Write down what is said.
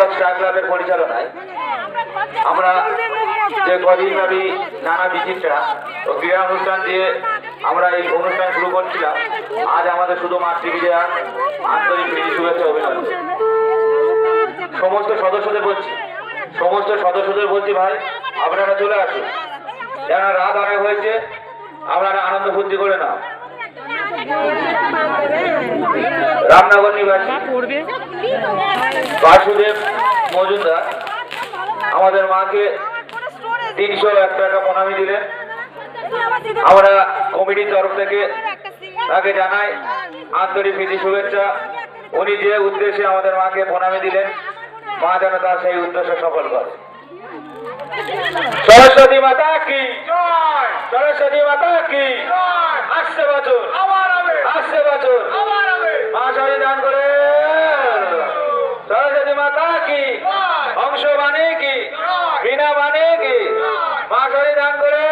কৃষক স্টার ক্লাবের পরিচালনায় আমরা যে কদিনব্যাপী নানা বিচিত্রা ও ক্রীড়া অনুষ্ঠান দিয়ে আমরা এই অনুষ্ঠান শুরু করছিলাম। আজ আমাদের শুধু মাতৃবিজয়া আন্তরিক প্রীতি শুভেচ্ছা অভিনন্দন। সমস্ত সদস্যদের বলছি ভাই আপনারা চলে আসুন, যারা রাত অনেক হয়েছে আপনারা আনন্দ ফুর্তি করে নাও। রামনগর নিবাসী বাসুদেব মজুমদার আমাদের মাকে 301 টাকা প্রণামী দিলেন। আমরা কমিটির তরফ থেকে তাকে জানাই আন্তরিক প্রীতি শুভেচ্ছা। উনি যে উদ্দেশ্যে আমাদের মাকে প্রণামী দিলেন, মা যেন তার সেই উদ্দেশ্য সফল করে। সরস্বতী মাতা কি জয়, সরস্বতী মাতা কি জয়। আসছে বছর আসছে বছর মা সরি দান করে। সরস্বতী মাতা কি অংশ মানে কি বিনা মানে কি মা সরি দান করে।